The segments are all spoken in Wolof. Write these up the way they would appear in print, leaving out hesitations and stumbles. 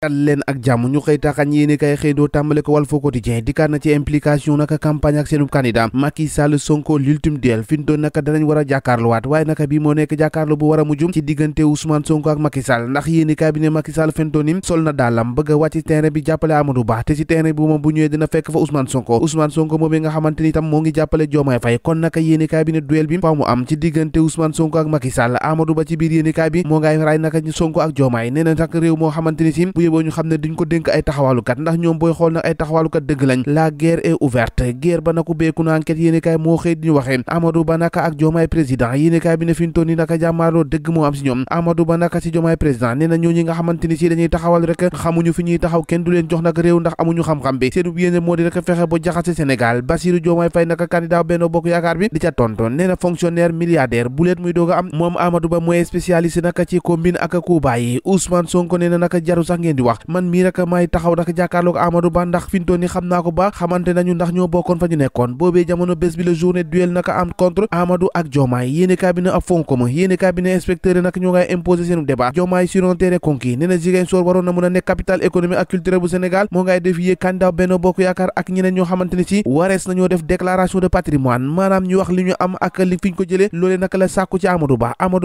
dal leen ak jàmm ñu xëy taxañ yéene kay xëy doo tàmbale ko Walf Quotidien dikkaat na ci implication naka campagne ak seenu candidat Macky Sall Sonko l'ultime duel fi ñu doon naka danañ war a jàkkaarluwaat waaye naka bi moo nekk jàkkaarlu bu war a mujjum ci diggante Ousmane Sonko ak Macky Sall ndax yéene kay bi ne Macky Sall fentonim sol na daalam bëgg a wàcc ci terrain bi jàppale Amadou Ba te ci terrain bi moom bu ñëwee dina fekk fa Ousmane Sonko moom nga xamante ni tam moo ngi jàppale Diomaye Faye kon naka yéene kay bi ne duel bi fa mu am ci diggante Ousmane Sonko ak Macky Sall Amadou Ba ci biir yéene kay bi moo ngay raay naka ñu Sonko ak Diomaye nee na nag réew moo xamante ni si bu yeboo ñu xam ne duñ ko dénk ay taxawalukat ndax ñoom booy xool nag ay taxawalukat dëgg lañ la guerre est ouverte guerre ba naku beeku na enquête yéenekaay moo xëy di ñu waxee Amadou Ba naka ak Diomaye président yéenekaay bi ne fi ñu toll nii naka jàmmaarloo dëgg moo am si ñoom Amadou Ba naka si Diomaye président nee na ñooñu nga xamante ni si dañuy taxawal rek xamuñu fi ñuy taxaw kenn du leen jox nag réew ndax amuñu xam-xam bi seenu yéene moo di rek fexe ba jaxase Sénégal Bassirou Diomaye Faye naka candidat Benno Bokk Yaakaar bi di ca tonton nee na fonctionnaire milliardaire bu leet muy doog a am moom Amadou Ba mooy spécialiste naka ci combine ak Kuba yi Ousmane Sonko nee na naka jaru sax ngeen di wax man mii rek may taxaw naka jàkkaarloog Amadou Ba ndax fintoon ni xam naa ko ba xamante nañu ndax ñoo bokkoon fa ñu nekkoon boobee jamono bés bi la journée duel naka am contre Amadou ak Diomaye yéene cabinet ab fonds commun yéene cabinet inspecteur yi naka ñoo ngay imposer seenu débat Diomaye sur un terrain conquis nee na Ziguinchor waroon na mën a nekk capitale économique ak culturel bu Sénégal moo ngay def yéeg candidat Benno Bokk Yaakaar ak ñeneen ñoo xamante ni si warees nañoo def déclaration de patrimoine maanaam ñu wax li ñu am ak li fiñ ko jëlee loolee naka la sàkku ci Amadou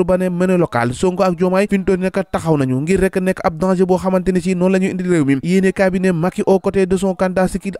Ba ne mene local Sonko ak Diomaye fintoon naka taxaw nañu ngir rek nekk ab danger boo xamante ni si noonu la ñu indi réew mi yéene cabinet Macky aux côtés de son candidat si kii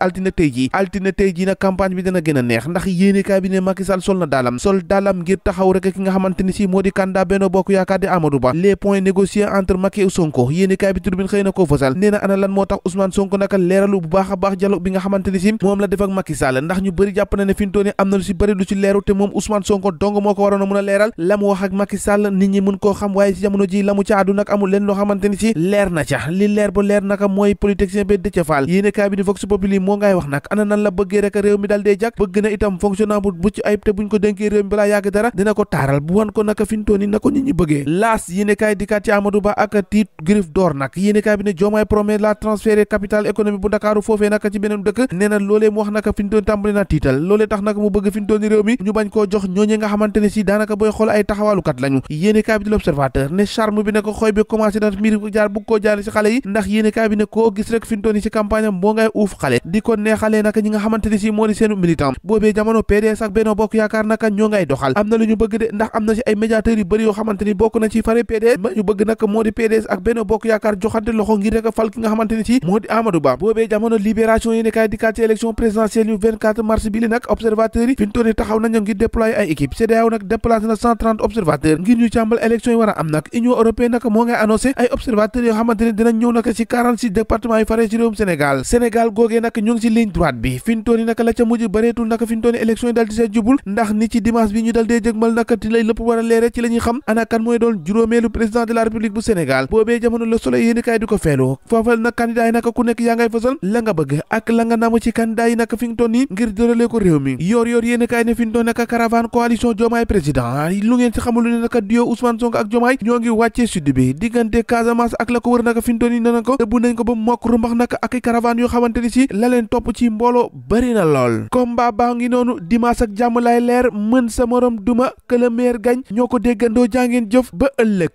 altine tey jii nag campagne bi dina gën a neex ndax yéene cabinet Macky Sall sol daalam ngir taxaw rek ki nga xamante ni si moo di candidat Benno Bokk Yaakaar di Amadou Ba les points négociés entre Macky et Sonko yéene kaay bi Tribune xëy na koo fësal nee na ana lan moo tax Ousmane Sonko naka leeralu bu baax a baax dialogue bi nga xamante ni si moom la def ak Macky Sall ndax ñu bëri jàpp na ne fintooni am na lu si bëri lu ci leeru te moom Ousmane Sonko dong moo ko waroon a mën a leeral la mu wax ak Macky Sall nit ñi mën koo xam waaye si jamono ji la mu ca àddu nag amul leen loo xamante ni si leer na ca li leer ba leer naka mooy politicien bi Déthié Fall yéene kaay bi di Vox Populi moo ngay wax nag ana nan la bëggee rek réew mi dal dee jag bëgg na itam fonctionnement bu mucc ayib te buñ ko dénkee réew mi balaa yàgg dara dina ko taaral bu wan ko naka fintooni na ko nit ñi bëggee laas yéene kaay dikkaat ci Amadou Ba ak titre griffe d'or nag yéene kaay bi ne Diomaye promet la transférer capital économique bu Ndakaaru foofee naka ci beneen dëkk nee na loolee mu wax naka fintooni tàmbali na tiital loolee tax nag mu bëgg fintooni réew mi ñu bañ koo jox ñooñu nga xamante ne si daanaka booy xool ay taxawalukat lañu yéene kaay bi di L'Observateur ne charme bi ne ko xooy bi commencé na mbir jaar bugg koo jaarale si xale yi ndax yéene kaay bi ne koo gis rek fintooni si campagne am boo ngay uuf xale di ko neexalee naka ñi nga xamante ne si moo di seenu militant boobee jamono PDS ak Benno Bokk Yaakaar naka ñoo ngay doxal am na lu ñu bëgg de ndax am na ci ay médiateurs yu bëri yoo xamante ni bokk na ci fare PDS ba ñu bëgg naka moo di PDS ak Benno Bokk Yaakaar joxante loxo ngir rek fal ki nga xamante ni si moo di Amadou Ba boobee jamono libération yi ne kaay dikkaat ci élection présidentielle yu 24 mars bi li nag observateurs yi fi ñu toll taxaw nañu ngir déployer ay équipe CEDEAO nag déplacé na 130 observateurs ngir ñu càmbal élection yi war a am nag Union européenne nag moo ngay annoncé ay observateurs yoo xamante ni dinañ ñëw nag ci 46 départements yi fare ci réewum Sénégal googee nag ñu ngi ci ligne droite bi fi ñu toll nag la ca mujj bëreetul nag fi ñu toll élection yi dal di see jubul ndax ni ci dimanche bi ñu dal dee jëgmal nag ti lay lépp war a leere ci la ñuy xam ana kan mooy doon juróomeelu président de la république bu Sénégal boobee jamono Le Soleil yéeni kaay di ko feelu foofal nag candidat yi nag ku nekk yaa ngay fësal la nga bëgg ak la nga namu ci candidat yi nag fi nga toll nii ngir dëralee ko réew mi yoor yéeni kaay ne fi ñu toll nag caravane coalition Diomaye président lu ngeen ci xamul ne nag duo Ousmane Sonko ak Diomaye ñoo ngi wàccee sud bi diggante Casamance ak la ko wër nag fi ñu toll nii nana ko tëbb nañ ko ba mokk rumbax nag ak caravane yoo xamante ni si la leen topp ci mbooloo bari na lool combat baa ngi noonu dimanche ak jàmm lay leer mën sa morom duma que le meilleur gagne ñoo ko déggandoo jàngeen jëf ba ëllëg